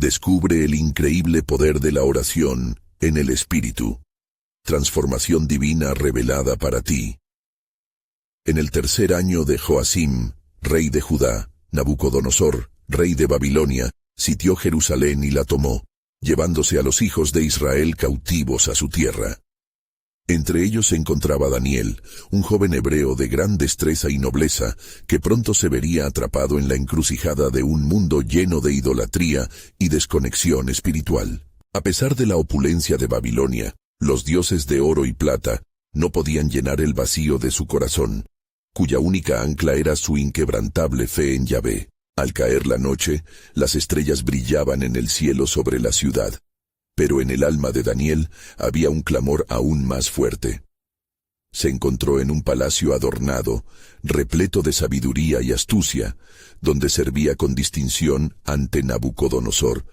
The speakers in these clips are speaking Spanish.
Descubre el increíble poder de la oración en el Espíritu. Transformación divina revelada para ti. En el tercer año de Joacim, rey de Judá, Nabucodonosor, rey de Babilonia, sitió Jerusalén y la tomó, llevándose a los hijos de Israel cautivos a su tierra. Entre ellos se encontraba Daniel, un joven hebreo de gran destreza y nobleza, que pronto se vería atrapado en la encrucijada de un mundo lleno de idolatría y desconexión espiritual. A pesar de la opulencia de Babilonia, los dioses de oro y plata no podían llenar el vacío de su corazón, cuya única ancla era su inquebrantable fe en Yahvé. Al caer la noche, las estrellas brillaban en el cielo sobre la ciudad. Pero en el alma de Daniel había un clamor aún más fuerte. Se encontró en un palacio adornado, repleto de sabiduría y astucia, donde servía con distinción ante Nabucodonosor,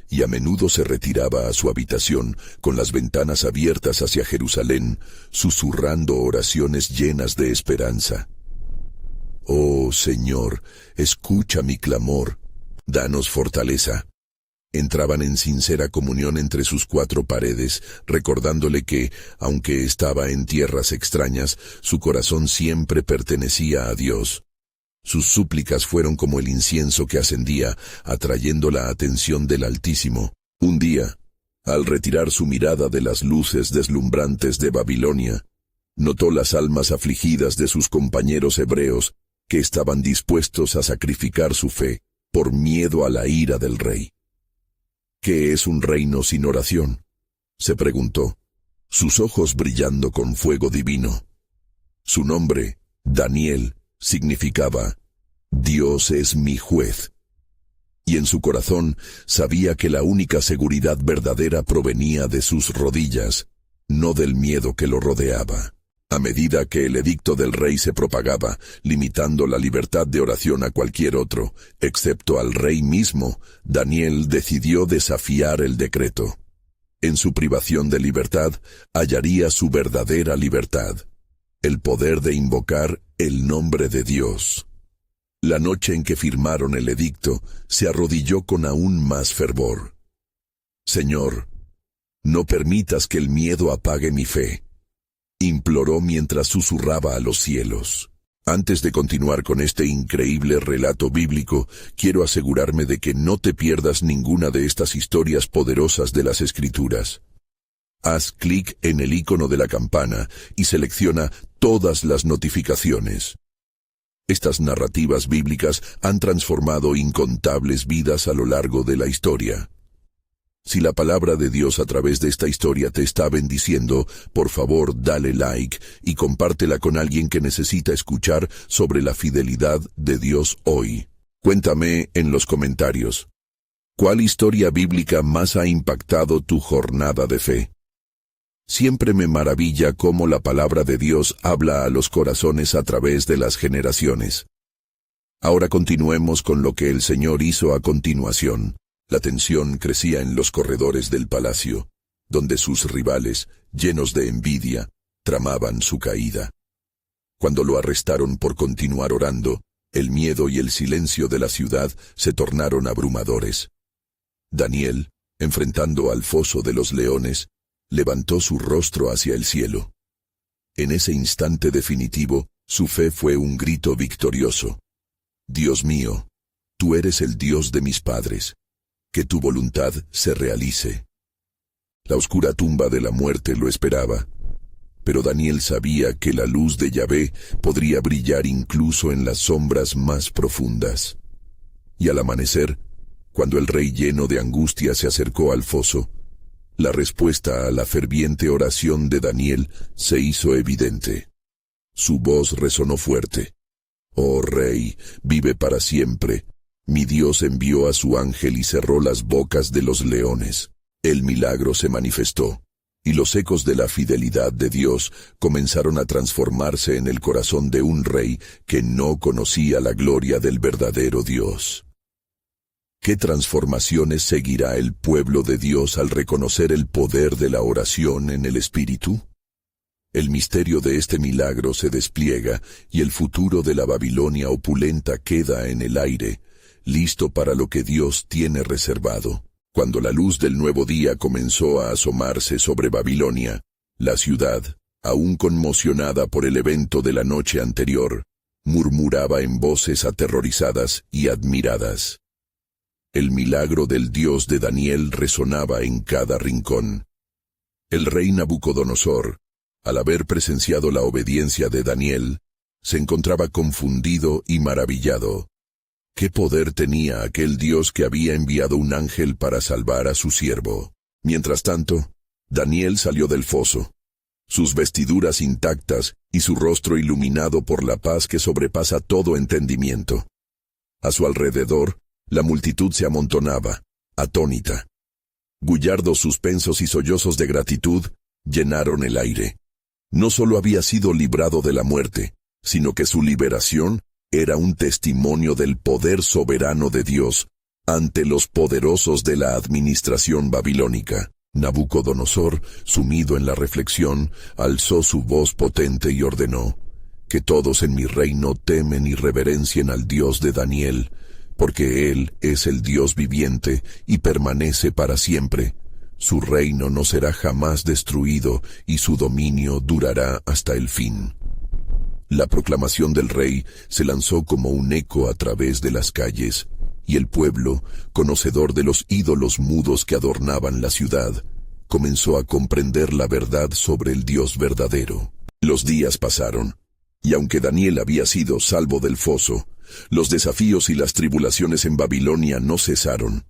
y a menudo se retiraba a su habitación con las ventanas abiertas hacia Jerusalén, susurrando oraciones llenas de esperanza. Oh Señor, escucha mi clamor, danos fortaleza. Entraban en sincera comunión entre sus cuatro paredes, recordándole que, aunque estaba en tierras extrañas, su corazón siempre pertenecía a Dios. Sus súplicas fueron como el incienso que ascendía, atrayendo la atención del Altísimo. Un día, al retirar su mirada de las luces deslumbrantes de Babilonia, notó las almas afligidas de sus compañeros hebreos, que estaban dispuestos a sacrificar su fe por miedo a la ira del rey. ¿Qué es un reino sin oración?, se preguntó, sus ojos brillando con fuego divino. Su nombre, Daniel, significaba «Dios es mi juez». Y en su corazón sabía que la única seguridad verdadera provenía de sus rodillas, no del miedo que lo rodeaba. A medida que el edicto del rey se propagaba, limitando la libertad de oración a cualquier otro, excepto al rey mismo, Daniel decidió desafiar el decreto. En su privación de libertad, hallaría su verdadera libertad, el poder de invocar el nombre de Dios. La noche en que firmaron el edicto, se arrodilló con aún más fervor. Señor, no permitas que el miedo apague mi fe, imploró mientras susurraba a los cielos. Antes de continuar con este increíble relato bíblico, quiero asegurarme de que no te pierdas ninguna de estas historias poderosas de las Escrituras. Haz clic en el icono de la campana y selecciona todas las notificaciones. Estas narrativas bíblicas han transformado incontables vidas a lo largo de la historia. Si la palabra de Dios a través de esta historia te está bendiciendo, por favor dale like y compártela con alguien que necesita escuchar sobre la fidelidad de Dios hoy. Cuéntame en los comentarios, ¿cuál historia bíblica más ha impactado tu jornada de fe? Siempre me maravilla cómo la palabra de Dios habla a los corazones a través de las generaciones. Ahora continuemos con lo que el Señor hizo a continuación. La tensión crecía en los corredores del palacio, donde sus rivales, llenos de envidia, tramaban su caída. Cuando lo arrestaron por continuar orando, el miedo y el silencio de la ciudad se tornaron abrumadores. Daniel, enfrentando al foso de los leones, levantó su rostro hacia el cielo. En ese instante definitivo, su fe fue un grito victorioso. Dios mío, tú eres el Dios de mis padres. Que tu voluntad se realice. La oscura tumba de la muerte lo esperaba, pero Daniel sabía que la luz de Yahvé podría brillar incluso en las sombras más profundas. Y al amanecer, cuando el rey lleno de angustia se acercó al foso, la respuesta a la ferviente oración de Daniel se hizo evidente. Su voz resonó fuerte. «Oh Rey, vive para siempre. Mi Dios envió a su ángel y cerró las bocas de los leones». El milagro se manifestó, y los ecos de la fidelidad de Dios comenzaron a transformarse en el corazón de un rey que no conocía la gloria del verdadero Dios. ¿Qué transformaciones seguirá el pueblo de Dios al reconocer el poder de la oración en el Espíritu? El misterio de este milagro se despliega y el futuro de la Babilonia opulenta queda en el aire, listo para lo que Dios tiene reservado. Cuando la luz del nuevo día comenzó a asomarse sobre Babilonia, la ciudad, aún conmocionada por el evento de la noche anterior, murmuraba en voces aterrorizadas y admiradas. El milagro del Dios de Daniel resonaba en cada rincón. El rey Nabucodonosor, al haber presenciado la obediencia de Daniel, se encontraba confundido y maravillado. ¿Qué poder tenía aquel Dios que había enviado un ángel para salvar a su siervo? Mientras tanto, Daniel salió del foso, sus vestiduras intactas y su rostro iluminado por la paz que sobrepasa todo entendimiento. A su alrededor, la multitud se amontonaba, atónita. Gullardos suspensos y sollozos de gratitud llenaron el aire. No solo había sido librado de la muerte, sino que su liberación era un testimonio del poder soberano de Dios ante los poderosos de la administración babilónica. Nabucodonosor, sumido en la reflexión, alzó su voz potente y ordenó: «Que todos en mi reino temen y reverencien al Dios de Daniel, porque Él es el Dios viviente y permanece para siempre. Su reino no será jamás destruido y su dominio durará hasta el fin». La proclamación del rey se lanzó como un eco a través de las calles, y el pueblo, conocedor de los ídolos mudos que adornaban la ciudad, comenzó a comprender la verdad sobre el Dios verdadero. Los días pasaron, y aunque Daniel había sido salvo del foso, los desafíos y las tribulaciones en Babilonia no cesaron.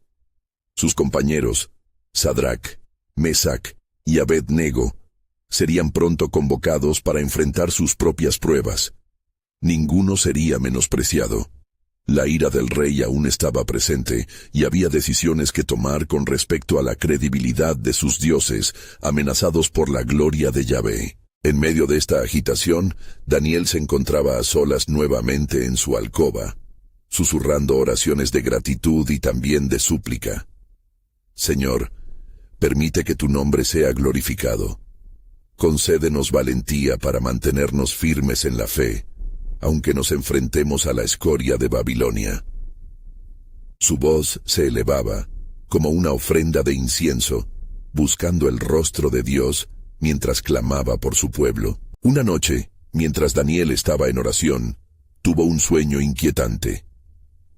Sus compañeros, Sadrac, Mesac y Abed-Nego, serían pronto convocados para enfrentar sus propias pruebas. Ninguno sería menospreciado. La ira del rey aún estaba presente y había decisiones que tomar con respecto a la credibilidad de sus dioses, amenazados por la gloria de Yahvé. En medio de esta agitación, Daniel se encontraba a solas nuevamente en su alcoba, susurrando oraciones de gratitud y también de súplica. «Señor, permite que tu nombre sea glorificado. Concédenos valentía para mantenernos firmes en la fe, aunque nos enfrentemos a la escoria de Babilonia». Su voz se elevaba, como una ofrenda de incienso, buscando el rostro de Dios mientras clamaba por su pueblo. Una noche, mientras Daniel estaba en oración, tuvo un sueño inquietante.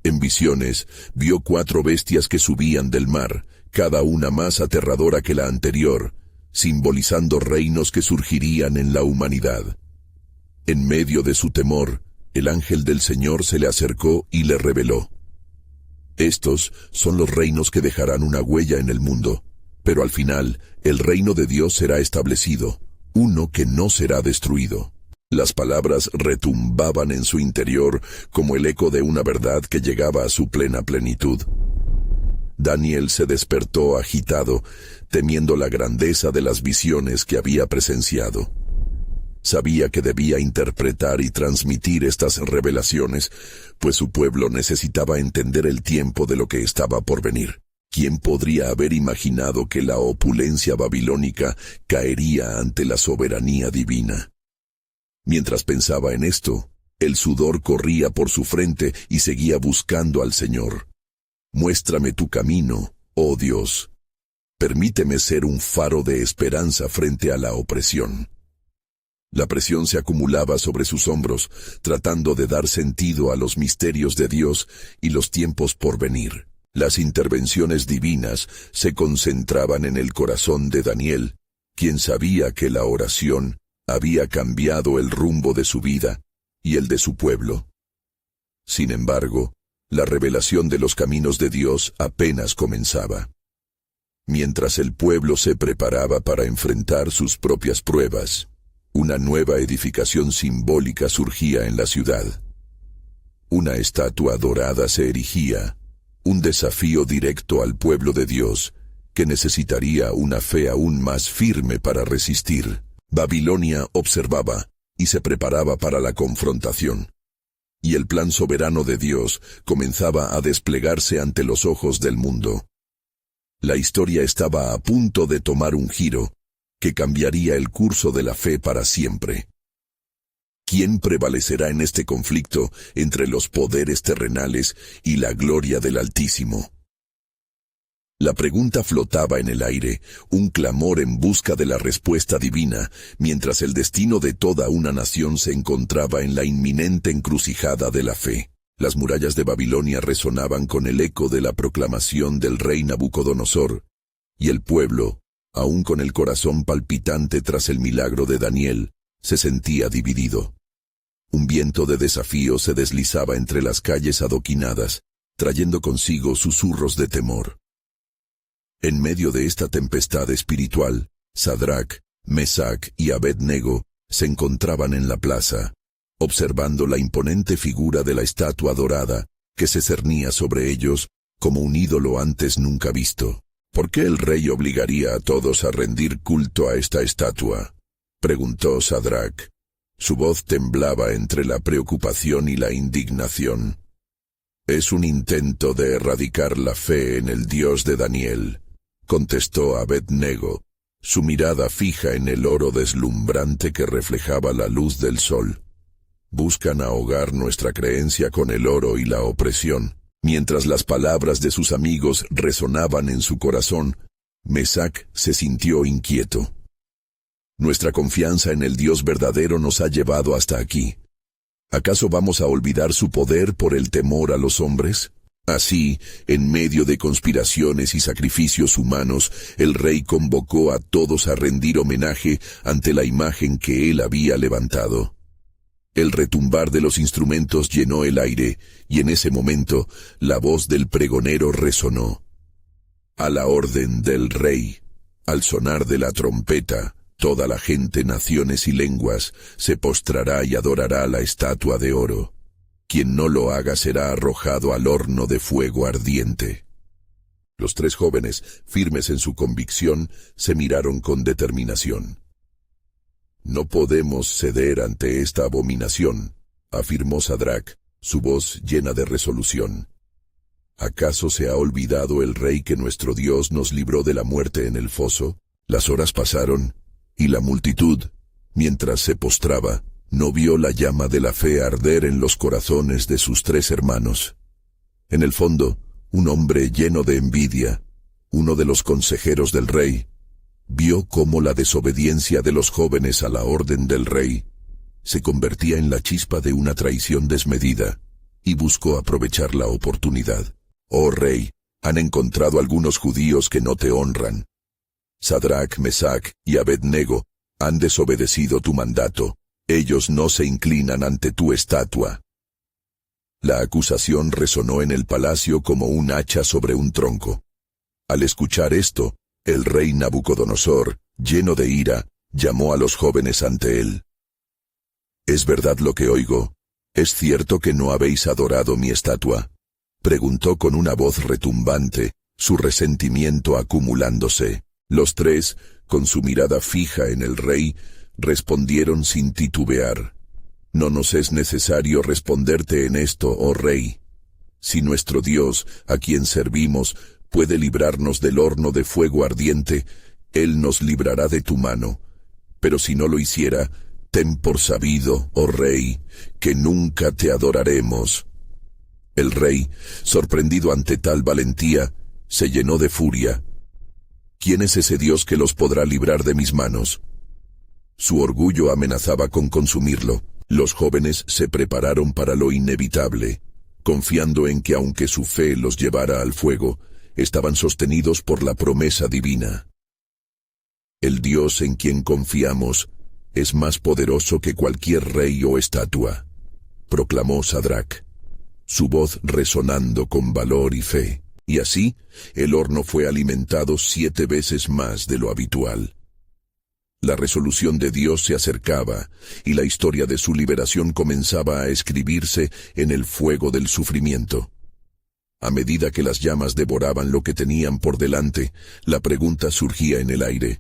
En visiones, vio 4 bestias que subían del mar, cada una más aterradora que la anterior, simbolizando reinos que surgirían en la humanidad. En medio de su temor, el ángel del Señor se le acercó y le reveló: «Estos son los reinos que dejarán una huella en el mundo, pero al final el reino de Dios será establecido, uno que no será destruido». Las palabras retumbaban en su interior como el eco de una verdad que llegaba a su plena plenitud. Daniel se despertó agitado, temiendo la grandeza de las visiones que había presenciado. Sabía que debía interpretar y transmitir estas revelaciones, pues su pueblo necesitaba entender el tiempo de lo que estaba por venir. ¿Quién podría haber imaginado que la opulencia babilónica caería ante la soberanía divina? Mientras pensaba en esto, el sudor corría por su frente y seguía buscando al Señor. «Muéstrame tu camino, oh Dios. Permíteme ser un faro de esperanza frente a la opresión». La presión se acumulaba sobre sus hombros, tratando de dar sentido a los misterios de Dios y los tiempos por venir. Las intervenciones divinas se concentraban en el corazón de Daniel, quien sabía que la oración había cambiado el rumbo de su vida y el de su pueblo. Sin embargo, la revelación de los caminos de Dios apenas comenzaba. Mientras el pueblo se preparaba para enfrentar sus propias pruebas, una nueva edificación simbólica surgía en la ciudad. Una estatua dorada se erigía, un desafío directo al pueblo de Dios, que necesitaría una fe aún más firme para resistir. Babilonia observaba y se preparaba para la confrontación. Y el plan soberano de Dios comenzaba a desplegarse ante los ojos del mundo. La historia estaba a punto de tomar un giro que cambiaría el curso de la fe para siempre. ¿Quién prevalecerá en este conflicto entre los poderes terrenales y la gloria del Altísimo? La pregunta flotaba en el aire, un clamor en busca de la respuesta divina, mientras el destino de toda una nación se encontraba en la inminente encrucijada de la fe. Las murallas de Babilonia resonaban con el eco de la proclamación del rey Nabucodonosor, y el pueblo, aún con el corazón palpitante tras el milagro de Daniel, se sentía dividido. Un viento de desafío se deslizaba entre las calles adoquinadas, trayendo consigo susurros de temor. En medio de esta tempestad espiritual, Sadrach, Mesach y Abed-Nego se encontraban en la plaza, observando la imponente figura de la estatua dorada que se cernía sobre ellos como un ídolo antes nunca visto. ¿Por qué el rey obligaría a todos a rendir culto a esta estatua?, preguntó Sadrach. Su voz temblaba entre la preocupación y la indignación. «Es un intento de erradicar la fe en el Dios de Daniel», contestó Abed-Nego, su mirada fija en el oro deslumbrante que reflejaba la luz del sol. «Buscan ahogar nuestra creencia con el oro y la opresión». Mientras las palabras de sus amigos resonaban en su corazón, Mesach se sintió inquieto. «Nuestra confianza en el Dios verdadero nos ha llevado hasta aquí. ¿Acaso vamos a olvidar su poder por el temor a los hombres?». Así, en medio de conspiraciones y sacrificios humanos, el rey convocó a todos a rendir homenaje ante la imagen que él había levantado. El retumbar de los instrumentos llenó el aire, y en ese momento la voz del pregonero resonó. «A la orden del rey, al sonar de la trompeta, toda la gente, naciones y lenguas se postrará y adorará la estatua de oro. Quien no lo haga será arrojado al horno de fuego ardiente». Los tres jóvenes, firmes en su convicción, se miraron con determinación. «No podemos ceder ante esta abominación», afirmó Sadrach, su voz llena de resolución. «¿Acaso se ha olvidado el rey que nuestro Dios nos libró de la muerte en el foso?». Las horas pasaron, y la multitud, mientras se postraba, no vio la llama de la fe arder en los corazones de sus tres hermanos. En el fondo, un hombre lleno de envidia, uno de los consejeros del rey, vio cómo la desobediencia de los jóvenes a la orden del rey se convertía en la chispa de una traición desmedida, y buscó aprovechar la oportunidad. «Oh rey, han encontrado algunos judíos que no te honran. Sadrach, Mesach y Abed-Nego han desobedecido tu mandato. Ellos no se inclinan ante tu estatua». La acusación resonó en el palacio como un hacha sobre un tronco. Al escuchar esto, el rey Nabucodonosor, lleno de ira, llamó a los jóvenes ante él. «¿Es verdad lo que oigo? ¿Es cierto que no habéis adorado mi estatua?», preguntó con una voz retumbante, su resentimiento acumulándose. Los tres, con su mirada fija en el rey, respondieron sin titubear. «No nos es necesario responderte en esto, oh rey. Si nuestro Dios, a quien servimos, puede librarnos del horno de fuego ardiente, Él nos librará de tu mano. Pero si no lo hiciera, ten por sabido, oh rey, que nunca te adoraremos». El rey, sorprendido ante tal valentía, se llenó de furia. «¿Quién es ese Dios que los podrá librar de mis manos?». Su orgullo amenazaba con consumirlo. Los jóvenes se prepararon para lo inevitable, confiando en que aunque su fe los llevara al fuego, estaban sostenidos por la promesa divina. «El Dios en quien confiamos es más poderoso que cualquier rey o estatua», proclamó Sadrach, su voz resonando con valor y fe. Y así, el horno fue alimentado 7 veces más de lo habitual. La resolución de Dios se acercaba, y la historia de su liberación comenzaba a escribirse en el fuego del sufrimiento. A medida que las llamas devoraban lo que tenían por delante, la pregunta surgía en el aire.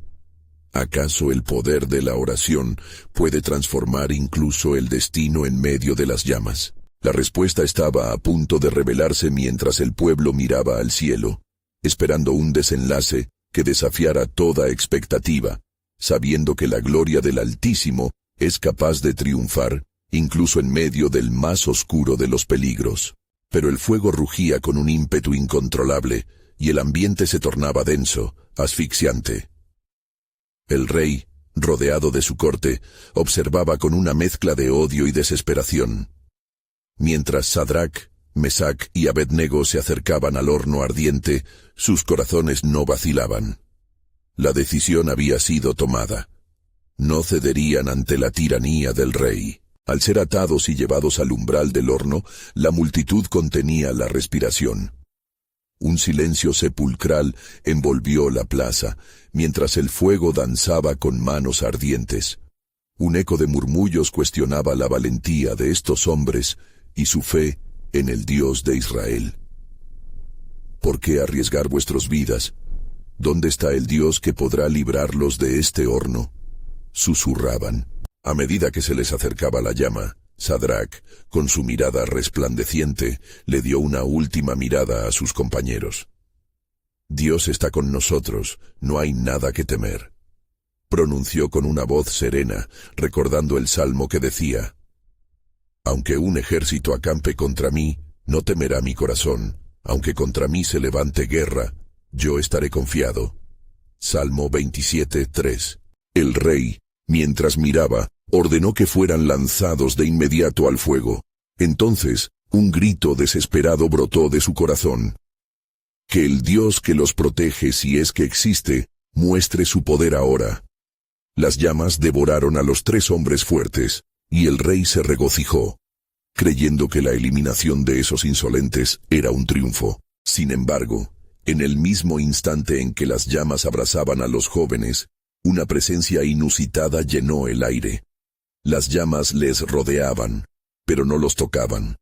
¿Acaso el poder de la oración puede transformar incluso el destino en medio de las llamas? La respuesta estaba a punto de revelarse mientras el pueblo miraba al cielo, esperando un desenlace que desafiara toda expectativa, sabiendo que la gloria del Altísimo es capaz de triunfar, incluso en medio del más oscuro de los peligros. Pero el fuego rugía con un ímpetu incontrolable, y el ambiente se tornaba denso, asfixiante. El rey, rodeado de su corte, observaba con una mezcla de odio y desesperación. Mientras Sadrach, Mesach y Abednego se acercaban al horno ardiente, sus corazones no vacilaban. La decisión había sido tomada. No cederían ante la tiranía del rey. Al ser atados y llevados al umbral del horno, la multitud contenía la respiración. Un silencio sepulcral envolvió la plaza, mientras el fuego danzaba con manos ardientes. Un eco de murmullos cuestionaba la valentía de estos hombres y su fe en el Dios de Israel. ¿Por qué arriesgar vuestras vidas? ¿Dónde está el Dios que podrá librarlos de este horno? Susurraban. A medida que se les acercaba la llama, Sadrach, con su mirada resplandeciente, le dio una última mirada a sus compañeros. Dios está con nosotros, no hay nada que temer. Pronunció con una voz serena, recordando el salmo que decía: aunque un ejército acampe contra mí, no temerá mi corazón, aunque contra mí se levante guerra, yo estaré confiado. Salmo 27:3. El rey, mientras miraba, ordenó que fueran lanzados de inmediato al fuego. Entonces, un grito desesperado brotó de su corazón. Que el Dios que los protege, si es que existe, muestre su poder ahora. Las llamas devoraron a los 3 hombres fuertes, y el rey se regocijó, creyendo que la eliminación de esos insolentes era un triunfo. Sin embargo, en el mismo instante en que las llamas abrazaban a los jóvenes, una presencia inusitada llenó el aire. Las llamas les rodeaban, pero no los tocaban.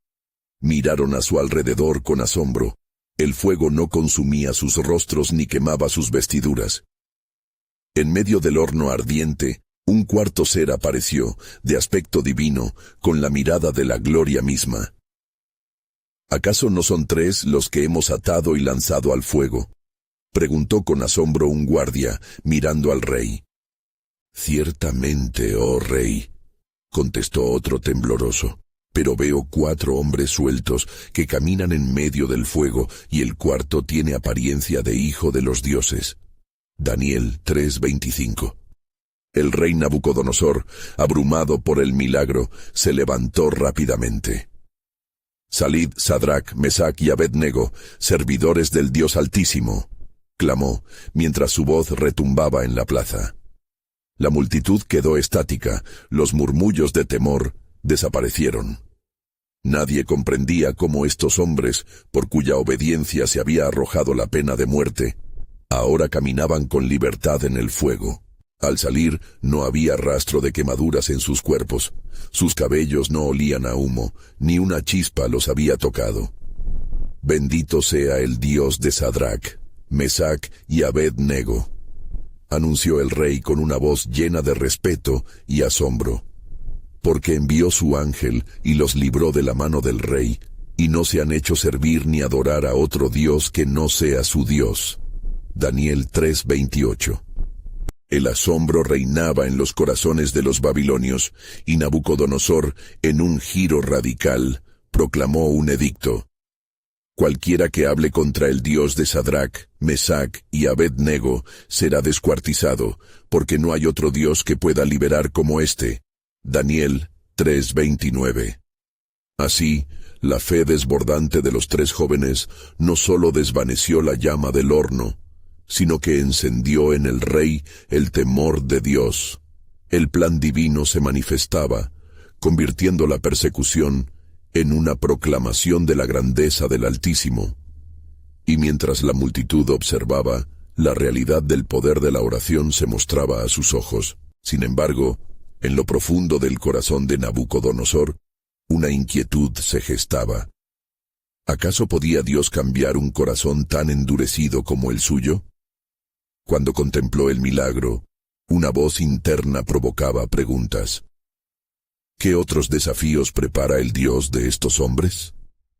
Miraron a su alrededor con asombro. El fuego no consumía sus rostros ni quemaba sus vestiduras. En medio del horno ardiente, un cuarto ser apareció, de aspecto divino, con la mirada de la gloria misma. ¿Acaso no son 3 los que hemos atado y lanzado al fuego?, preguntó con asombro un guardia, mirando al rey. Ciertamente, oh rey, contestó otro tembloroso, pero veo 4 hombres sueltos que caminan en medio del fuego, y el cuarto tiene apariencia de hijo de los dioses. Daniel 3:25. El rey Nabucodonosor, abrumado por el milagro, se levantó rápidamente. Salid, Sadrach, Mesach y Abednego, servidores del Dios Altísimo, clamó, mientras su voz retumbaba en la plaza. La multitud quedó estática, los murmullos de temor desaparecieron. Nadie comprendía cómo estos hombres, por cuya obediencia se había arrojado la pena de muerte, ahora caminaban con libertad en el fuego. Al salir, no había rastro de quemaduras en sus cuerpos, sus cabellos no olían a humo, ni una chispa los había tocado. Bendito sea el Dios de Sadrach, Mesach y Abednego, anunció el rey con una voz llena de respeto y asombro, porque envió su ángel y los libró de la mano del rey, y no se han hecho servir ni adorar a otro Dios que no sea su Dios. Daniel 3:28. El asombro reinaba en los corazones de los babilonios, y Nabucodonosor, en un giro radical, proclamó un edicto. Cualquiera que hable contra el Dios de Sadrach, Mesach y Abednego será descuartizado, porque no hay otro Dios que pueda liberar como éste. Daniel 3:29. Así, la fe desbordante de los 3 jóvenes no solo desvaneció la llama del horno, sino que encendió en el rey el temor de Dios. El plan divino se manifestaba, convirtiendo la persecución en una proclamación de la grandeza del Altísimo. Y mientras la multitud observaba, la realidad del poder de la oración se mostraba a sus ojos. Sin embargo, en lo profundo del corazón de Nabucodonosor, una inquietud se gestaba. ¿Acaso podía Dios cambiar un corazón tan endurecido como el suyo? Cuando contempló el milagro, una voz interna provocaba preguntas. ¿Qué otros desafíos prepara el Dios de estos hombres?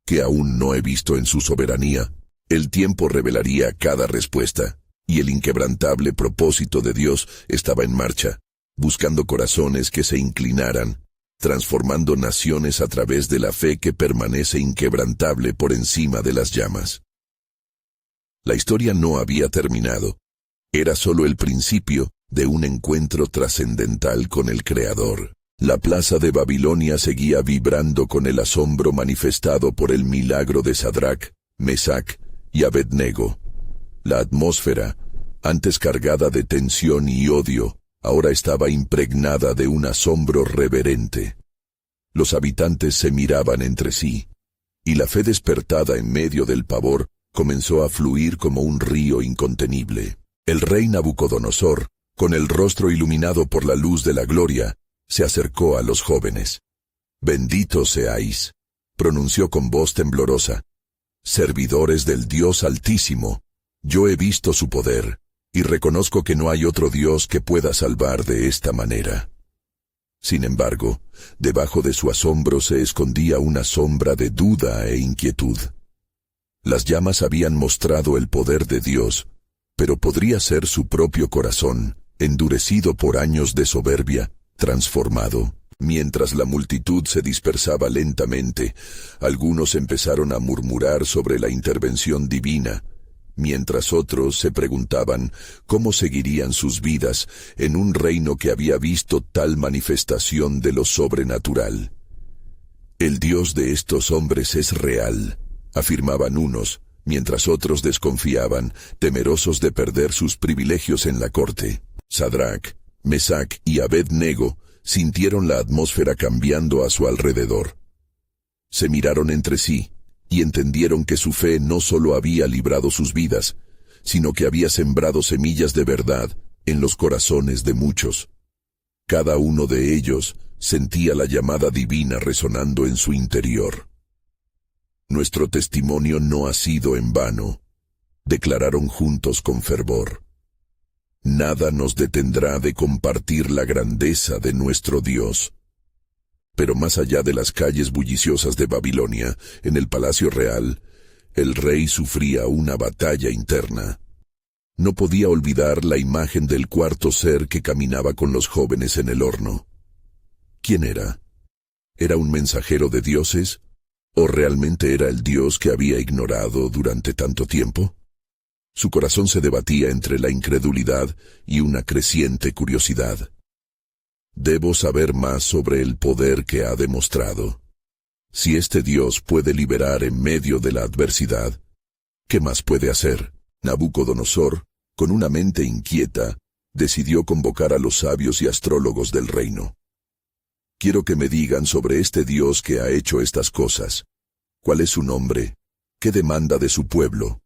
Que aún no he visto en su soberanía. El tiempo revelaría cada respuesta, y el inquebrantable propósito de Dios estaba en marcha, buscando corazones que se inclinaran, transformando naciones a través de la fe que permanece inquebrantable por encima de las llamas. La historia no había terminado. Era solo el principio de un encuentro trascendental con el Creador. La plaza de Babilonia seguía vibrando con el asombro manifestado por el milagro de Sadrach, Mesach y Abednego. La atmósfera, antes cargada de tensión y odio, ahora estaba impregnada de un asombro reverente. Los habitantes se miraban entre sí, y la fe despertada en medio del pavor comenzó a fluir como un río incontenible. El rey Nabucodonosor, con el rostro iluminado por la luz de la gloria, se acercó a los jóvenes. «Benditos seáis», pronunció con voz temblorosa, «servidores del Dios Altísimo. Yo he visto su poder, y reconozco que no hay otro Dios que pueda salvar de esta manera». Sin embargo, debajo de su asombro se escondía una sombra de duda e inquietud. Las llamas habían mostrado el poder de Dios, pero podría ser su propio corazón, endurecido por años de soberbia, transformado. Mientras la multitud se dispersaba lentamente, algunos empezaron a murmurar sobre la intervención divina, mientras otros se preguntaban cómo seguirían sus vidas en un reino que había visto tal manifestación de lo sobrenatural. «El Dios de estos hombres es real», afirmaban unos, mientras otros desconfiaban, temerosos de perder sus privilegios en la corte. Sadrach, Mesach y Abednego sintieron la atmósfera cambiando a su alrededor. Se miraron entre sí y entendieron que su fe no solo había librado sus vidas, sino que había sembrado semillas de verdad en los corazones de muchos. Cada uno de ellos sentía la llamada divina resonando en su interior. «Nuestro testimonio no ha sido en vano», declararon juntos con fervor. «Nada nos detendrá de compartir la grandeza de nuestro Dios». Pero más allá de las calles bulliciosas de Babilonia, en el palacio real, el rey sufría una batalla interna. No podía olvidar la imagen del cuarto ser que caminaba con los jóvenes en el horno. ¿Quién era? ¿Era un mensajero de dioses? ¿O realmente era el Dios que había ignorado durante tanto tiempo? Su corazón se debatía entre la incredulidad y una creciente curiosidad. Debo saber más sobre el poder que ha demostrado. Si este Dios puede liberar en medio de la adversidad, ¿qué más puede hacer? Nabucodonosor, con una mente inquieta, decidió convocar a los sabios y astrólogos del reino. «Quiero que me digan sobre este Dios que ha hecho estas cosas. ¿Cuál es su nombre? ¿Qué demanda de su pueblo?»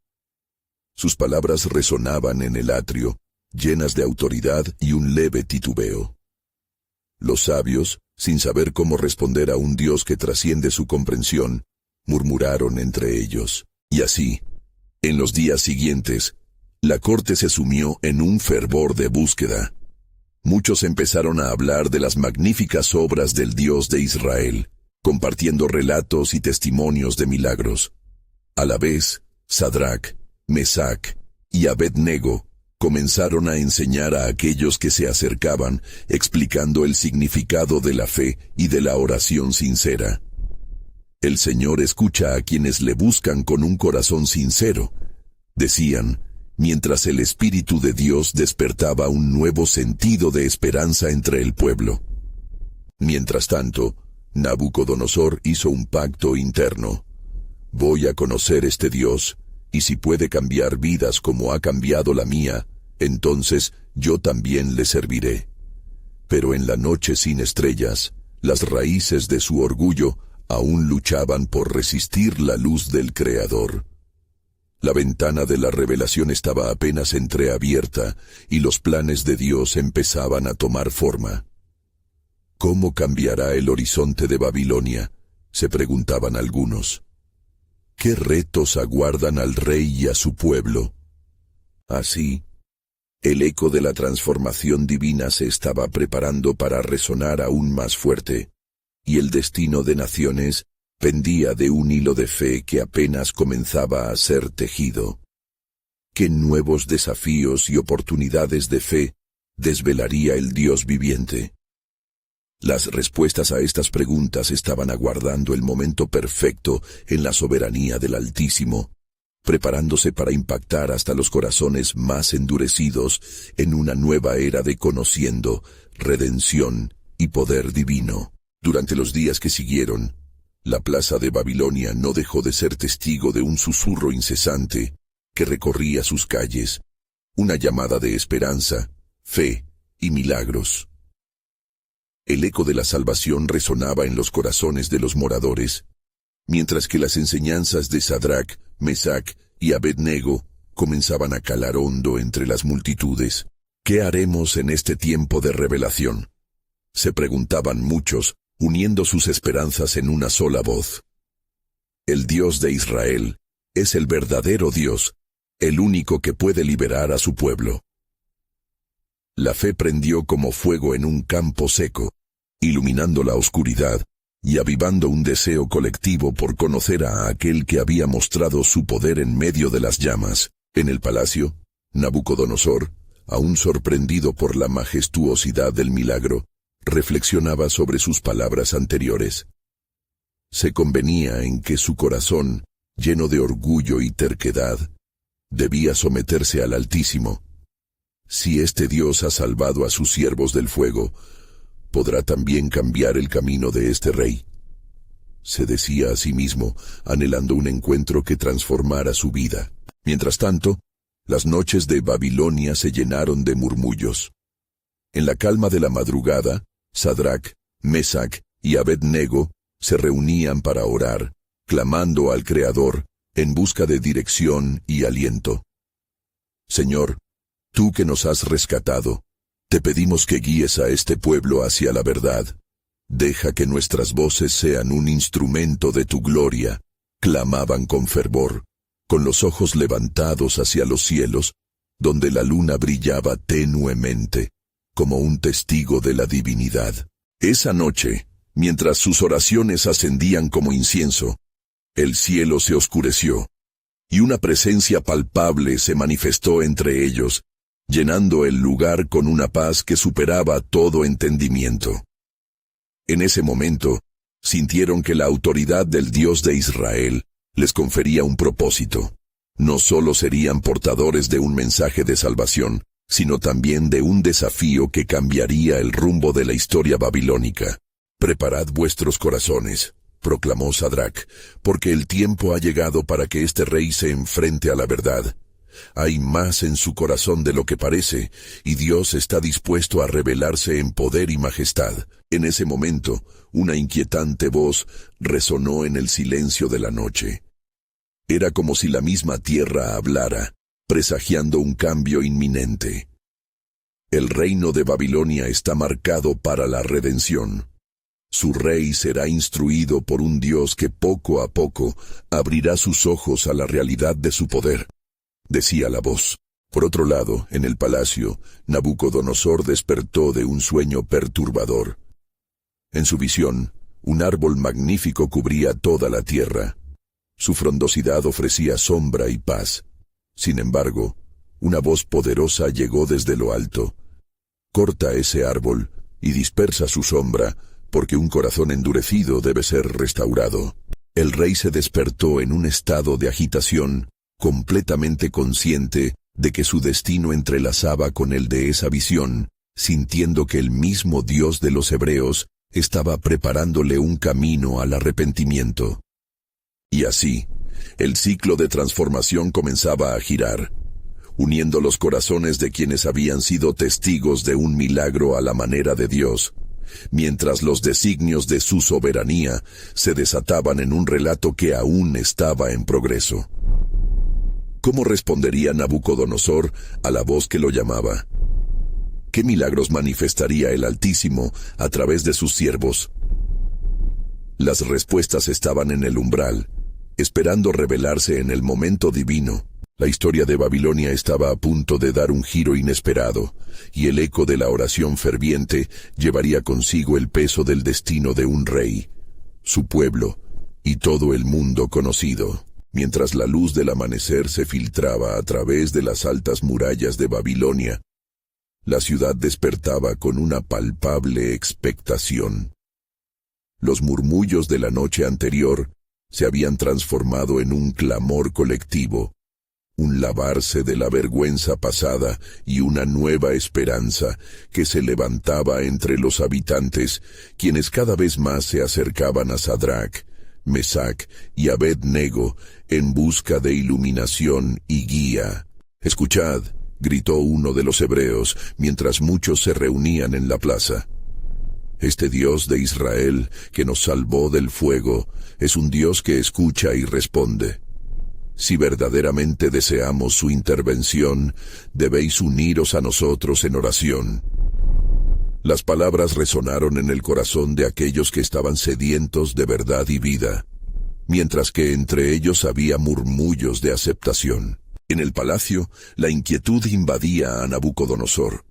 Sus palabras resonaban en el atrio, llenas de autoridad y un leve titubeo. Los sabios, sin saber cómo responder a un Dios que trasciende su comprensión, murmuraron entre ellos. Y así, en los días siguientes, la corte se sumió en un fervor de búsqueda. Muchos empezaron a hablar de las magníficas obras del Dios de Israel, compartiendo relatos y testimonios de milagros. A la vez, Sadrach, Mesach y Abednego comenzaron a enseñar a aquellos que se acercaban, explicando el significado de la fe y de la oración sincera. «El Señor escucha a quienes le buscan con un corazón sincero», decían, mientras el Espíritu de Dios despertaba un nuevo sentido de esperanza entre el pueblo. Mientras tanto, Nabucodonosor hizo un pacto interno. «Voy a conocer este Dios, y si puede cambiar vidas como ha cambiado la mía, entonces yo también le serviré». Pero en la noche sin estrellas, las raíces de su orgullo aún luchaban por resistir la luz del Creador. La ventana de la revelación estaba apenas entreabierta y los planes de Dios empezaban a tomar forma. «¿Cómo cambiará el horizonte de Babilonia?», se preguntaban algunos. «¿Qué retos aguardan al rey y a su pueblo?». Así, el eco de la transformación divina se estaba preparando para resonar aún más fuerte, y el destino de naciones pendía de un hilo de fe que apenas comenzaba a ser tejido. ¿Qué nuevos desafíos y oportunidades de fe desvelaría el Dios viviente? Las respuestas a estas preguntas estaban aguardando el momento perfecto en la soberanía del Altísimo, preparándose para impactar hasta los corazones más endurecidos en una nueva era de conociendo, redención y poder divino. Durante los días que siguieron, la plaza de Babilonia no dejó de ser testigo de un susurro incesante que recorría sus calles, una llamada de esperanza, fe y milagros. El eco de la salvación resonaba en los corazones de los moradores, mientras que las enseñanzas de Sadrac, Mesac y Abednego comenzaban a calar hondo entre las multitudes. ¿Qué haremos en este tiempo de revelación?, se preguntaban muchos, uniendo sus esperanzas en una sola voz. El Dios de Israel es el verdadero Dios, el único que puede liberar a su pueblo. La fe prendió como fuego en un campo seco, iluminando la oscuridad y avivando un deseo colectivo por conocer a aquel que había mostrado su poder en medio de las llamas. En el palacio, Nabucodonosor, aún sorprendido por la majestuosidad del milagro, reflexionaba sobre sus palabras anteriores. Se convenía en que su corazón, lleno de orgullo y terquedad, debía someterse al Altísimo. Si este Dios ha salvado a sus siervos del fuego, ¿podrá también cambiar el camino de este rey?, se decía a sí mismo, anhelando un encuentro que transformara su vida. Mientras tanto, las noches de Babilonia se llenaron de murmullos. En la calma de la madrugada, Sadrac, Mesac y Abednego se reunían para orar, clamando al Creador, en busca de dirección y aliento. Señor, tú que nos has rescatado, te pedimos que guíes a este pueblo hacia la verdad. Deja que nuestras voces sean un instrumento de tu gloria, clamaban con fervor, con los ojos levantados hacia los cielos, donde la luna brillaba tenuemente, como un testigo de la divinidad. Esa noche, mientras sus oraciones ascendían como incienso, el cielo se oscureció, y una presencia palpable se manifestó entre ellos, llenando el lugar con una paz que superaba todo entendimiento. En ese momento, sintieron que la autoridad del Dios de Israel les confería un propósito. No solo serían portadores de un mensaje de salvación, sino también de un desafío que cambiaría el rumbo de la historia babilónica. «Preparad vuestros corazones», proclamó Sadrac, «porque el tiempo ha llegado para que este rey se enfrente a la verdad. Hay más en su corazón de lo que parece, y Dios está dispuesto a revelarse en poder y majestad». En ese momento, una inquietante voz resonó en el silencio de la noche. Era como si la misma tierra hablara, presagiando un cambio inminente. El reino de Babilonia está marcado para la redención. Su rey será instruido por un Dios que poco a poco abrirá sus ojos a la realidad de su poder, decía la voz. Por otro lado, en el palacio, Nabucodonosor despertó de un sueño perturbador. En su visión, un árbol magnífico cubría toda la tierra. Su frondosidad ofrecía sombra y paz. Sin embargo, una voz poderosa llegó desde lo alto. «Corta ese árbol y dispersa su sombra, porque un corazón endurecido debe ser restaurado». El rey se despertó en un estado de agitación, completamente consciente de que su destino entrelazaba con el de esa visión, sintiendo que el mismo Dios de los hebreos estaba preparándole un camino al arrepentimiento. Y así, el ciclo de transformación comenzaba a girar, uniendo los corazones de quienes habían sido testigos de un milagro a la manera de Dios, mientras los designios de su soberanía se desataban en un relato que aún estaba en progreso. ¿Cómo respondería Nabucodonosor a la voz que lo llamaba? ¿Qué milagros manifestaría el Altísimo a través de sus siervos? Las respuestas estaban en el umbral, esperando revelarse en el momento divino. La historia de Babilonia estaba a punto de dar un giro inesperado, y el eco de la oración ferviente llevaría consigo el peso del destino de un rey, su pueblo y todo el mundo conocido. Mientras la luz del amanecer se filtraba a través de las altas murallas de Babilonia, la ciudad despertaba con una palpable expectación. Los murmullos de la noche anterior se habían transformado en un clamor colectivo, un lavarse de la vergüenza pasada y una nueva esperanza que se levantaba entre los habitantes, quienes cada vez más se acercaban a Sadrach, Mesach y Abed-nego en busca de iluminación y guía. «Escuchad», gritó uno de los hebreos, mientras muchos se reunían en la plaza. «Este Dios de Israel, que nos salvó del fuego, es un Dios que escucha y responde. Si verdaderamente deseamos su intervención, debéis uniros a nosotros en oración». Las palabras resonaron en el corazón de aquellos que estaban sedientos de verdad y vida, mientras que entre ellos había murmullos de aceptación. En el palacio, la inquietud invadía a Nabucodonosor.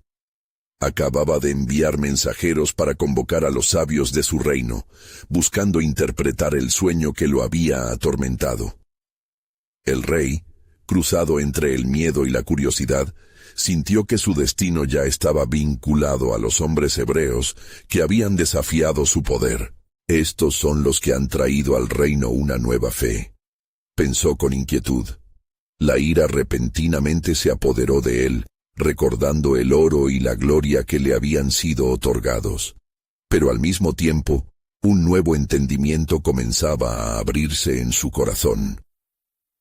Acababa de enviar mensajeros para convocar a los sabios de su reino, buscando interpretar el sueño que lo había atormentado. El rey, cruzado entre el miedo y la curiosidad, sintió que su destino ya estaba vinculado a los hombres hebreos que habían desafiado su poder. «Estos son los que han traído al reino una nueva fe», pensó con inquietud. La ira repentinamente se apoderó de él, recordando el oro y la gloria que le habían sido otorgados. Pero al mismo tiempo, un nuevo entendimiento comenzaba a abrirse en su corazón.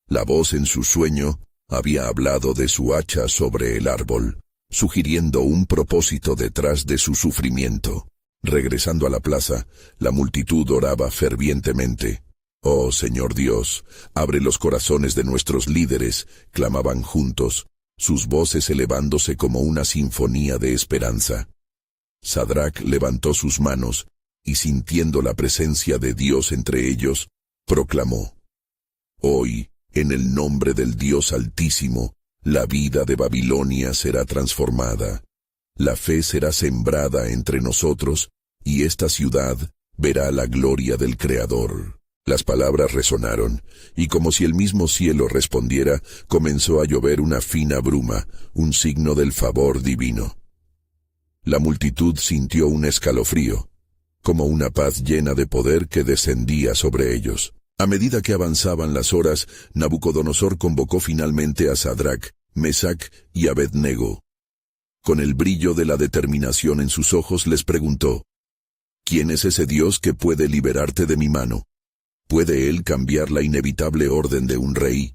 La voz en su sueño había hablado de su hacha sobre el árbol, sugiriendo un propósito detrás de su sufrimiento. Regresando a la plaza, la multitud oraba fervientemente. «Oh Señor Dios, abre los corazones de nuestros líderes», clamaban juntos, sus voces elevándose como una sinfonía de esperanza. Sadrach levantó sus manos y, sintiendo la presencia de Dios entre ellos, proclamó: «Hoy, en el nombre del Dios Altísimo, la vida de Babilonia será transformada. La fe será sembrada entre nosotros, y esta ciudad verá la gloria del Creador». Las palabras resonaron, y como si el mismo cielo respondiera, comenzó a llover una fina bruma, un signo del favor divino. La multitud sintió un escalofrío, como una paz llena de poder que descendía sobre ellos. A medida que avanzaban las horas, Nabucodonosor convocó finalmente a Sadrach, Mesach y Abed-nego. Con el brillo de la determinación en sus ojos les preguntó: «¿Quién es ese Dios que puede liberarte de mi mano? ¿Puede él cambiar la inevitable orden de un rey?»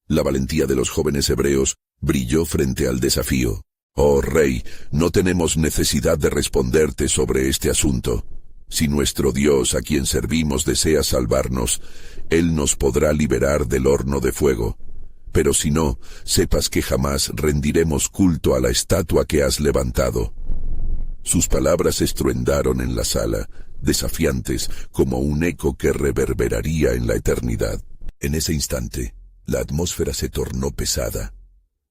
La valentía de los jóvenes hebreos brilló frente al desafío. «Oh rey, no tenemos necesidad de responderte sobre este asunto. Si nuestro Dios, a quien servimos, desea salvarnos, él nos podrá liberar del horno de fuego. Pero si no, sepas que jamás rendiremos culto a la estatua que has levantado». Sus palabras estruendaron en la sala, desafiantes como un eco que reverberaría en la eternidad. En ese instante, la atmósfera se tornó pesada,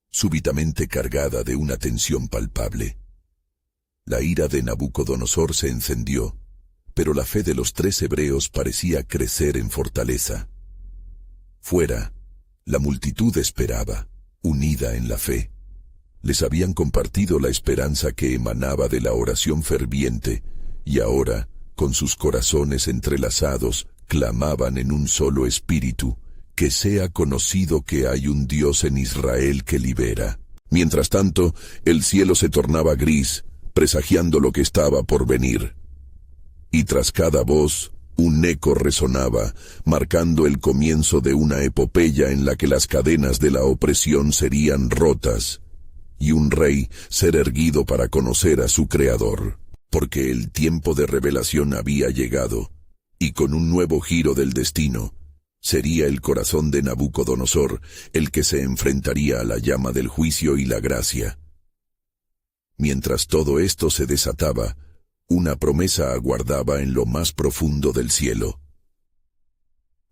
súbitamente cargada de una tensión palpable. La ira de Nabucodonosor se encendió, pero la fe de los 3 hebreos parecía crecer en fortaleza. Fuera, la multitud esperaba, unida en la fe. Les habían compartido la esperanza que emanaba de la oración ferviente, y ahora, con sus corazones entrelazados, clamaban en un solo espíritu: «Que sea conocido que hay un Dios en Israel que libera». Mientras tanto, el cielo se tornaba gris, presagiando lo que estaba por venir. Y tras cada voz, un eco resonaba, marcando el comienzo de una epopeya en la que las cadenas de la opresión serían rotas, y un rey ser erguido para conocer a su Creador. Porque el tiempo de revelación había llegado, y con un nuevo giro del destino, sería el corazón de Nabucodonosor el que se enfrentaría a la llama del juicio y la gracia. Mientras todo esto se desataba, una promesa aguardaba en lo más profundo del cielo.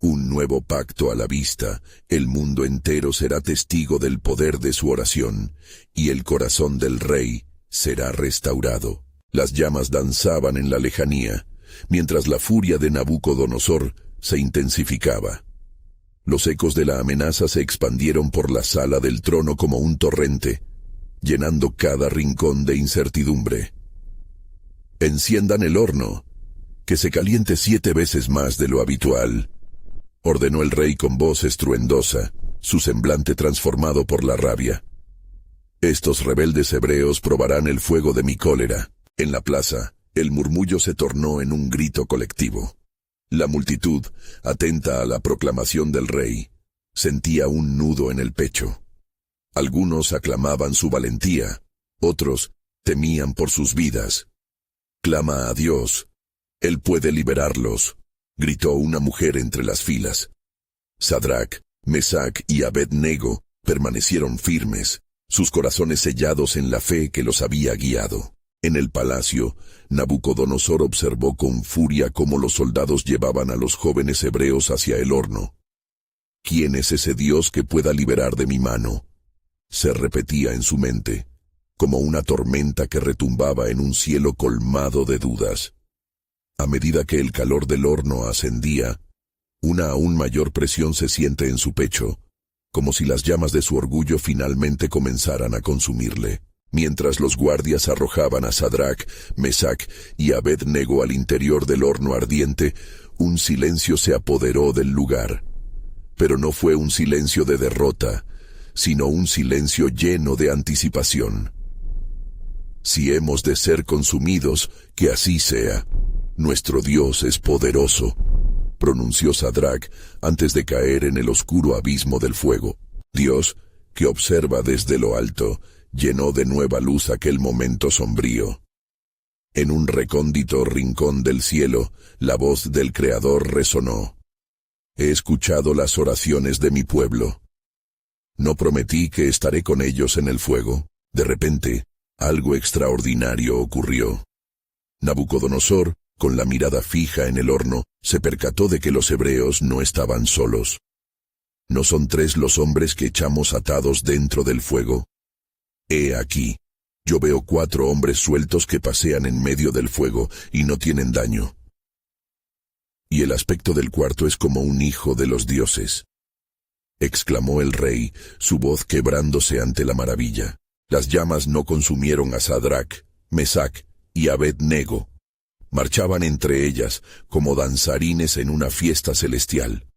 Un nuevo pacto a la vista, el mundo entero será testigo del poder de su oración, y el corazón del rey será restaurado. Las llamas danzaban en la lejanía, mientras la furia de Nabucodonosor se intensificaba. Los ecos de la amenaza se expandieron por la sala del trono como un torrente, llenando cada rincón de incertidumbre. «Enciendan el horno, que se caliente 7 veces más de lo habitual». ordenó el rey con voz estruendosa, su semblante transformado por la rabia. Estos rebeldes hebreos probarán el fuego de mi cólera. En la plaza, el murmullo se tornó en un grito colectivo. La multitud, atenta a la proclamación del rey, sentía un nudo en el pecho. Algunos aclamaban su valentía, otros temían por sus vidas. «Clama a Dios, Él puede liberarlos», gritó una mujer entre las filas. Sadrac, Mesac y Abed-Nego permanecieron firmes, sus corazones sellados en la fe que los había guiado. En el palacio, Nabucodonosor observó con furia cómo los soldados llevaban a los jóvenes hebreos hacia el horno. «¿Quién es ese Dios que pueda liberar de mi mano?», se repetía en su mente, como una tormenta que retumbaba en un cielo colmado de dudas. A medida que el calor del horno ascendía, una aún mayor presión se siente en su pecho, como si las llamas de su orgullo finalmente comenzaran a consumirle. Mientras los guardias arrojaban a Sadrac, Mesac y Abed-Nego al interior del horno ardiente, un silencio se apoderó del lugar. Pero no fue un silencio de derrota, sino un silencio lleno de anticipación. «Si hemos de ser consumidos, que así sea. Nuestro Dios es poderoso», pronunció Sadrac antes de caer en el oscuro abismo del fuego. Dios, que observa desde lo alto, llenó de nueva luz aquel momento sombrío. En un recóndito rincón del cielo, la voz del Creador resonó. «He escuchado las oraciones de mi pueblo. ¿No prometí que estaré con ellos en el fuego?» De repente, algo extraordinario ocurrió. Nabucodonosor, con la mirada fija en el horno, se percató de que los hebreos no estaban solos. ¿No son 3 los hombres que echamos atados dentro del fuego? He aquí, yo veo 4 hombres sueltos que pasean en medio del fuego y no tienen daño. Y el aspecto del cuarto es como un hijo de los dioses», exclamó el rey, su voz quebrándose ante la maravilla. Las llamas no consumieron a Sadrac, Mesac y Abed-Nego. Marchaban entre ellas como danzarines en una fiesta celestial.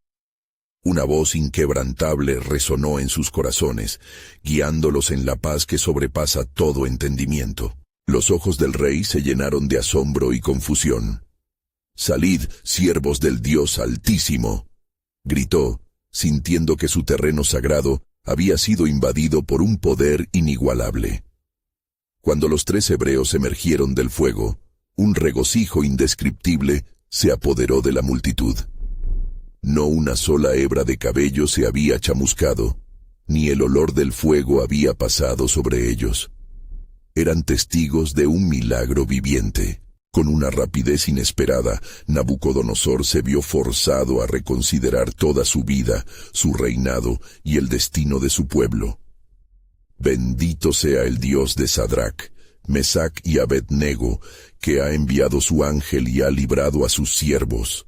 Una voz inquebrantable resonó en sus corazones, guiándolos en la paz que sobrepasa todo entendimiento. Los ojos del rey se llenaron de asombro y confusión. «Salid, siervos del Dios Altísimo», gritó, sintiendo que su terreno sagrado había sido invadido por un poder inigualable. Cuando los 3 hebreos emergieron del fuego, un regocijo indescriptible se apoderó de la multitud. No una sola hebra de cabello se había chamuscado, ni el olor del fuego había pasado sobre ellos. Eran testigos de un milagro viviente. Con una rapidez inesperada, Nabucodonosor se vio forzado a reconsiderar toda su vida, su reinado y el destino de su pueblo. «Bendito sea el Dios de Sadrac, Mesac y Abed-Nego, que ha enviado su ángel y ha librado a sus siervos»,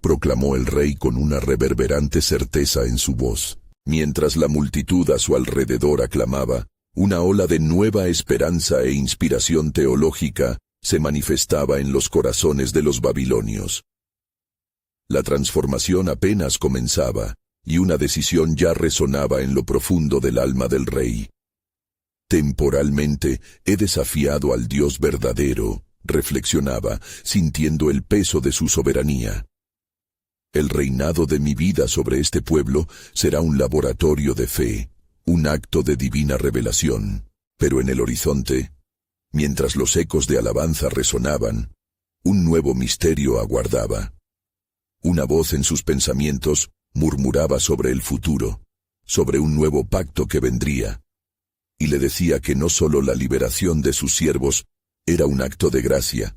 proclamó el rey con una reverberante certeza en su voz. Mientras la multitud a su alrededor aclamaba, una ola de nueva esperanza e inspiración teológica se manifestaba en los corazones de los babilonios. La transformación apenas comenzaba, y una decisión ya resonaba en lo profundo del alma del rey. «Temporalmente he desafiado al Dios verdadero», reflexionaba, sintiendo el peso de su soberanía. «El reinado de mi vida sobre este pueblo será un laboratorio de fe, un acto de divina revelación, pero en el horizonte, mientras los ecos de alabanza resonaban, un nuevo misterio aguardaba. Una voz en sus pensamientos murmuraba sobre el futuro, sobre un nuevo pacto que vendría, y le decía que no solo la liberación de sus siervos era un acto de gracia,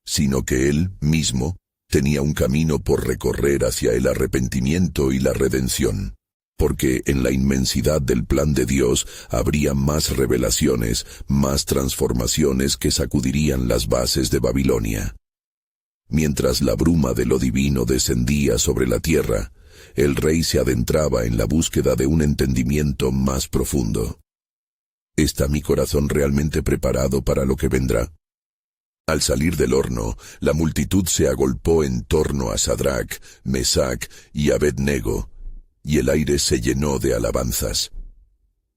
sino que él mismo tenía un camino por recorrer hacia el arrepentimiento y la redención. Porque en la inmensidad del plan de Dios habría más revelaciones, más transformaciones que sacudirían las bases de Babilonia. Mientras la bruma de lo divino descendía sobre la tierra, el rey se adentraba en la búsqueda de un entendimiento más profundo. ¿Está mi corazón realmente preparado para lo que vendrá? Al salir del horno, la multitud se agolpó en torno a Sadrach, Mesach y Abed-nego, y el aire se llenó de alabanzas.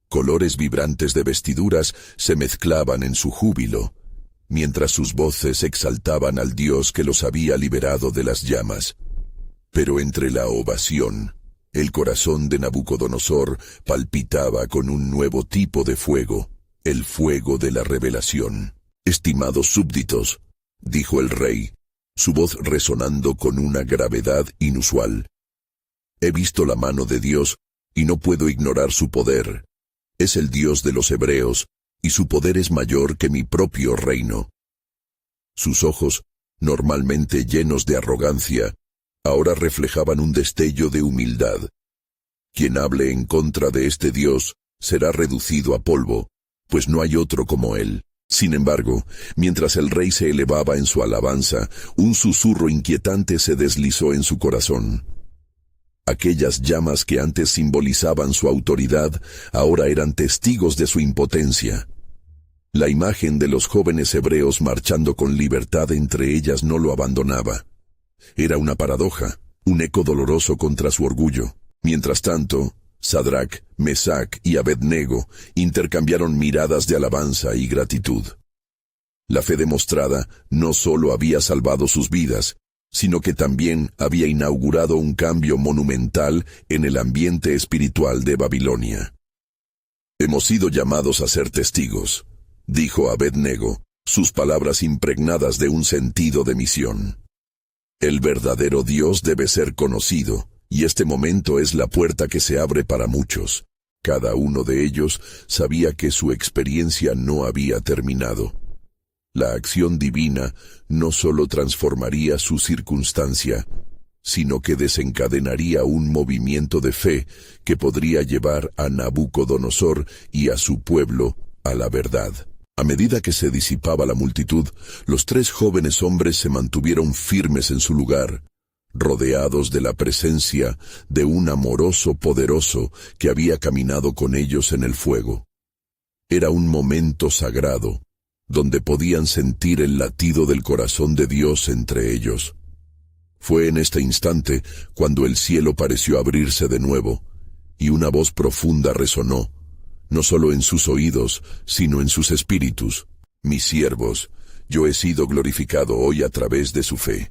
Colores vibrantes de vestiduras se mezclaban en su júbilo, mientras sus voces exaltaban al Dios que los había liberado de las llamas. Pero entre la ovación, el corazón de Nabucodonosor palpitaba con un nuevo tipo de fuego, el fuego de la revelación. «Estimados súbditos», dijo el rey, su voz resonando con una gravedad inusual. «He visto la mano de Dios y no puedo ignorar su poder. Es el Dios de los hebreos, y su poder es mayor que mi propio reino». Sus ojos, normalmente llenos de arrogancia, ahora reflejaban un destello de humildad. Quien hable en contra de este Dios será reducido a polvo, pues no hay otro como él. Sin embargo, mientras el rey se elevaba en su alabanza, un susurro inquietante se deslizó en su corazón. Aquellas llamas que antes simbolizaban su autoridad, ahora eran testigos de su impotencia. La imagen de los jóvenes hebreos marchando con libertad entre ellas no lo abandonaba. Era una paradoja, un eco doloroso contra su orgullo. Mientras tanto, Sadrach, Mesach y Abed-nego intercambiaron miradas de alabanza y gratitud. La fe demostrada no solo había salvado sus vidas, sino que también había inaugurado un cambio monumental en el ambiente espiritual de Babilonia. «Hemos sido llamados a ser testigos», dijo Abed-nego, sus palabras impregnadas de un sentido de misión. «El verdadero Dios debe ser conocido, y este momento es la puerta que se abre para muchos». Cada uno de ellos sabía que su experiencia no había terminado. La acción divina no solo transformaría su circunstancia, sino que desencadenaría un movimiento de fe que podría llevar a Nabucodonosor y a su pueblo a la verdad. A medida que se disipaba la multitud, los tres jóvenes hombres se mantuvieron firmes en su lugar, rodeados de la presencia de un amoroso poderoso que había caminado con ellos en el fuego. Era un momento sagrado, donde podían sentir el latido del corazón de Dios entre ellos. Fue en este instante cuando el cielo pareció abrirse de nuevo, y una voz profunda resonó, no solo en sus oídos, sino en sus espíritus. «Mis siervos, yo he sido glorificado hoy a través de su fe.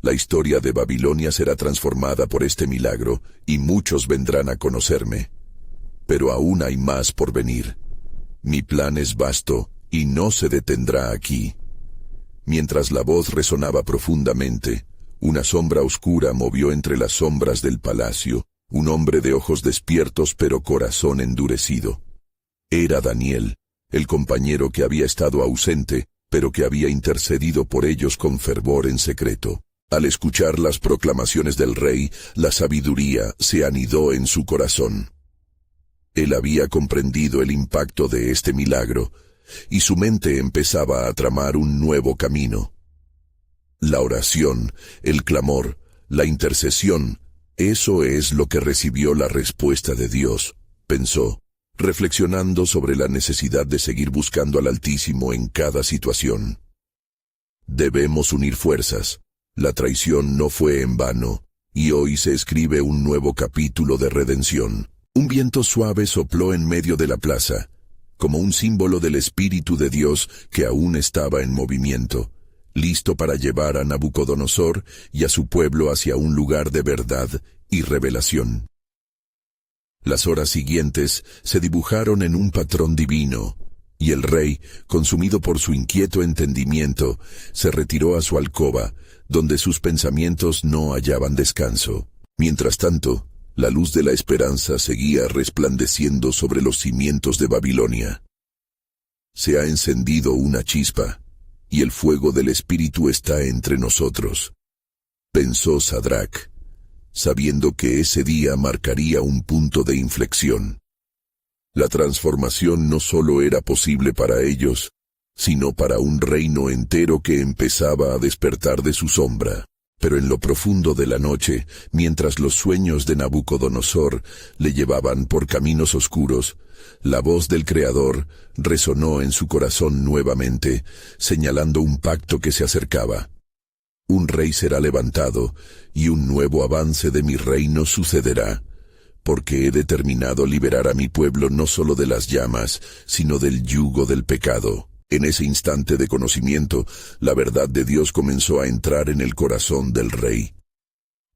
La historia de Babilonia será transformada por este milagro, y muchos vendrán a conocerme. Pero aún hay más por venir. Mi plan es vasto, y no se detendrá aquí». Mientras la voz resonaba profundamente, una sombra oscura movió entre las sombras del palacio, un hombre de ojos despiertos pero corazón endurecido. Era Daniel, el compañero que había estado ausente, pero que había intercedido por ellos con fervor en secreto. Al escuchar las proclamaciones del rey, la sabiduría se anidó en su corazón. Él había comprendido el impacto de este milagro, y su mente empezaba a tramar un nuevo camino. La oración, el clamor, la intercesión, eso es lo que recibió la respuesta de Dios, pensó, reflexionando sobre la necesidad de seguir buscando al Altísimo en cada situación. Debemos unir fuerzas. La traición no fue en vano, y hoy se escribe un nuevo capítulo de redención. Un viento suave sopló en medio de la plaza, como un símbolo del Espíritu de Dios que aún estaba en movimiento, listo para llevar a Nabucodonosor y a su pueblo hacia un lugar de verdad y revelación. Las horas siguientes se dibujaron en un patrón divino, y el rey, consumido por su inquieto entendimiento, se retiró a su alcoba, donde sus pensamientos no hallaban descanso. Mientras tanto, la luz de la esperanza seguía resplandeciendo sobre los cimientos de Babilonia. Se ha encendido una chispa, y el fuego del Espíritu está entre nosotros, pensó Sadrach, sabiendo que ese día marcaría un punto de inflexión. La transformación no solo era posible para ellos, sino para un reino entero que empezaba a despertar de su sombra. Pero en lo profundo de la noche, mientras los sueños de Nabucodonosor le llevaban por caminos oscuros, la voz del Creador resonó en su corazón nuevamente, señalando un pacto que se acercaba. Un rey será levantado, y un nuevo avance de mi reino sucederá, porque he determinado liberar a mi pueblo no solo de las llamas, sino del yugo del pecado. En ese instante de conocimiento, la verdad de Dios comenzó a entrar en el corazón del rey.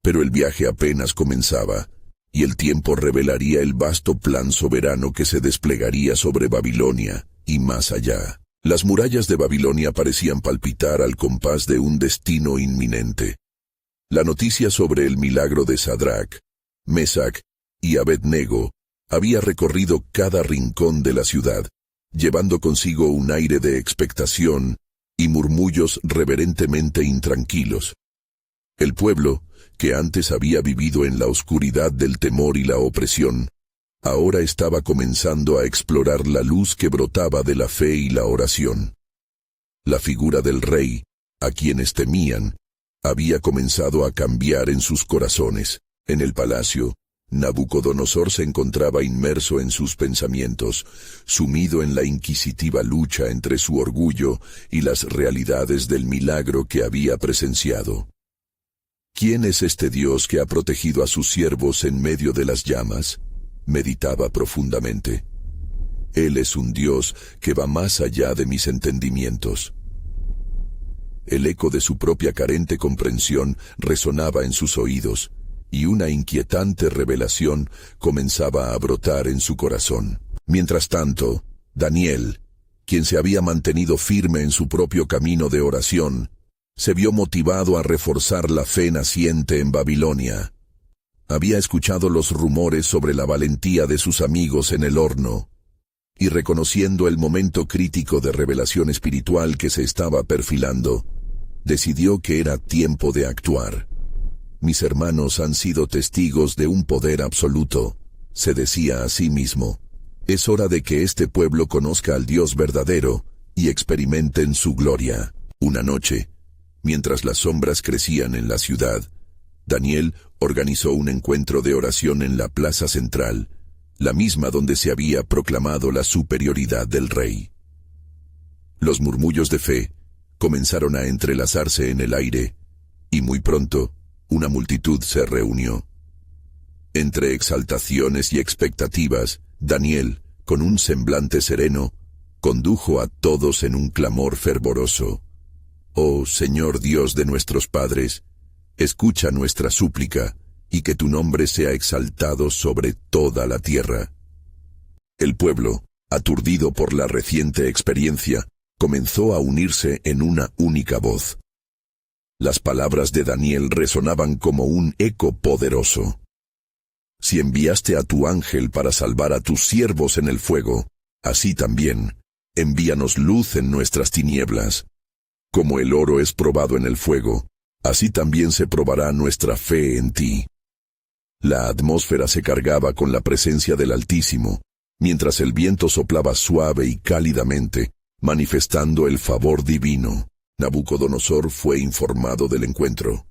Pero el viaje apenas comenzaba, y el tiempo revelaría el vasto plan soberano que se desplegaría sobre Babilonia, y más allá. Las murallas de Babilonia parecían palpitar al compás de un destino inminente. La noticia sobre el milagro de Sadrach, Mesach y Abednego había recorrido cada rincón de la ciudad, llevando consigo un aire de expectación y murmullos reverentemente intranquilos. El pueblo, que antes había vivido en la oscuridad del temor y la opresión, ahora estaba comenzando a explorar la luz que brotaba de la fe y la oración. La figura del rey, a quienes temían, había comenzado a cambiar en sus corazones. En el palacio, Nabucodonosor se encontraba inmerso en sus pensamientos, sumido en la inquisitiva lucha entre su orgullo y las realidades del milagro que había presenciado. ¿Quién es este Dios que ha protegido a sus siervos en medio de las llamas? Meditaba profundamente. Él es un Dios que va más allá de mis entendimientos. El eco de su propia carente comprensión resonaba en sus oídos, y una inquietante revelación comenzaba a brotar en su corazón. Mientras tanto, Daniel, quien se había mantenido firme en su propio camino de oración, se vio motivado a reforzar la fe naciente en Babilonia. Había escuchado los rumores sobre la valentía de sus amigos en el horno, y reconociendo el momento crítico de revelación espiritual que se estaba perfilando, decidió que era tiempo de actuar. Mis hermanos han sido testigos de un poder absoluto, se decía a sí mismo. Es hora de que este pueblo conozca al Dios verdadero y experimenten su gloria. Una noche, mientras las sombras crecían en la ciudad, Daniel organizó un encuentro de oración en la plaza central, la misma donde se había proclamado la superioridad del rey. Los murmullos de fe comenzaron a entrelazarse en el aire, y muy pronto, una multitud se reunió. Entre exaltaciones y expectativas, Daniel, con un semblante sereno, condujo a todos en un clamor fervoroso. «Oh Señor Dios de nuestros padres, escucha nuestra súplica, y que tu nombre sea exaltado sobre toda la tierra». El pueblo, aturdido por la reciente experiencia, comenzó a unirse en una única voz. Las palabras de Daniel resonaban como un eco poderoso. Si enviaste a tu ángel para salvar a tus siervos en el fuego, así también, envíanos luz en nuestras tinieblas. Como el oro es probado en el fuego, así también se probará nuestra fe en ti. La atmósfera se cargaba con la presencia del Altísimo, mientras el viento soplaba suave y cálidamente, manifestando el favor divino. Nabucodonosor fue informado del encuentro,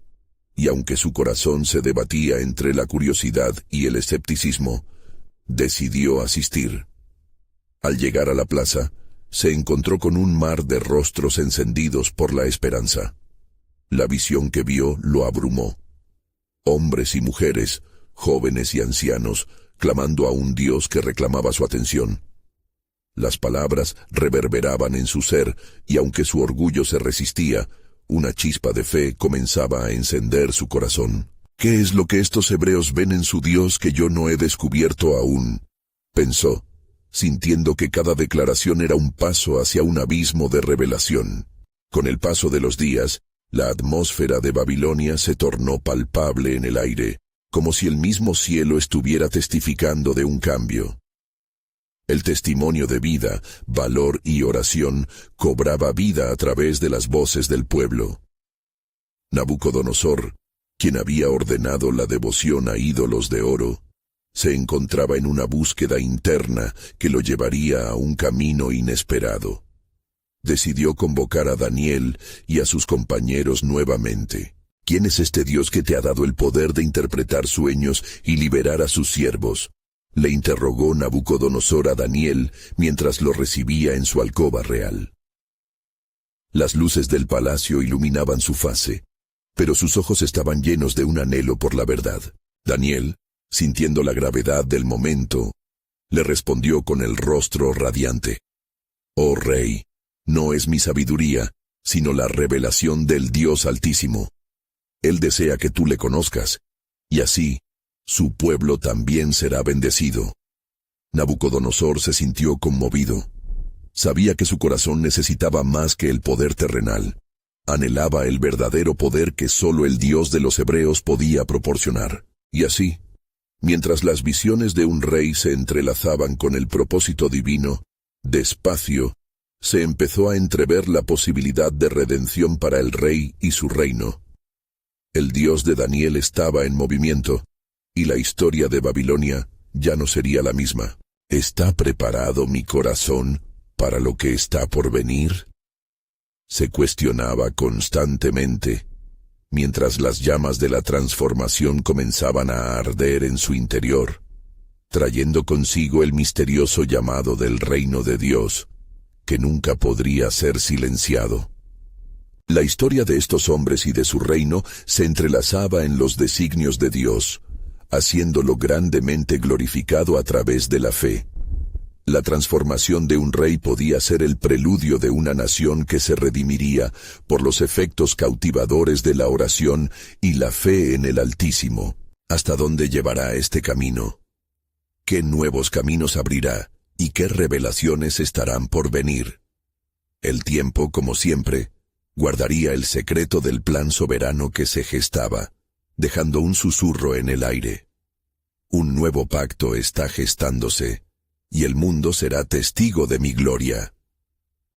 y aunque su corazón se debatía entre la curiosidad y el escepticismo, decidió asistir. Al llegar a la plaza, se encontró con un mar de rostros encendidos por la esperanza. La visión que vio lo abrumó. Hombres y mujeres, jóvenes y ancianos, clamando a un Dios que reclamaba su atención. Las palabras reverberaban en su ser, y aunque su orgullo se resistía, una chispa de fe comenzaba a encender su corazón. «¿Qué es lo que estos hebreos ven en su Dios que yo no he descubierto aún?», pensó, sintiendo que cada declaración era un paso hacia un abismo de revelación. Con el paso de los días, la atmósfera de Babilonia se tornó palpable en el aire, como si el mismo cielo estuviera testificando de un cambio. El testimonio de vida, valor y oración cobraba vida a través de las voces del pueblo. Nabucodonosor, quien había ordenado la devoción a ídolos de oro, se encontraba en una búsqueda interna que lo llevaría a un camino inesperado. Decidió convocar a Daniel y a sus compañeros nuevamente. ¿Quién es este Dios que te ha dado el poder de interpretar sueños y liberar a sus siervos? Le interrogó Nabucodonosor a Daniel mientras lo recibía en su alcoba real. Las luces del palacio iluminaban su fase, pero sus ojos estaban llenos de un anhelo por la verdad. Daniel, sintiendo la gravedad del momento, le respondió con el rostro radiante: «Oh rey, no es mi sabiduría, sino la revelación del Dios Altísimo. Él desea que tú le conozcas, y así, su pueblo también será bendecido». Nabucodonosor se sintió conmovido. Sabía que su corazón necesitaba más que el poder terrenal. Anhelaba el verdadero poder que solo el Dios de los hebreos podía proporcionar. Y así, mientras las visiones de un rey se entrelazaban con el propósito divino, despacio, se empezó a entrever la posibilidad de redención para el rey y su reino. El Dios de Daniel estaba en movimiento, y la historia de Babilonia ya no sería la misma. ¿Está preparado mi corazón para lo que está por venir?, se cuestionaba constantemente, mientras las llamas de la transformación comenzaban a arder en su interior, trayendo consigo el misterioso llamado del reino de Dios, que nunca podría ser silenciado. La historia de estos hombres y de su reino se entrelazaba en los designios de Dios, haciéndolo grandemente glorificado a través de la fe. La transformación de un rey podía ser el preludio de una nación que se redimiría por los efectos cautivadores de la oración y la fe en el Altísimo. ¿Hasta dónde llevará este camino? ¿Qué nuevos caminos abrirá y qué revelaciones estarán por venir? El tiempo, como siempre, guardaría el secreto del plan soberano que se gestaba, dejando un susurro en el aire. Un nuevo pacto está gestándose, y el mundo será testigo de mi gloria.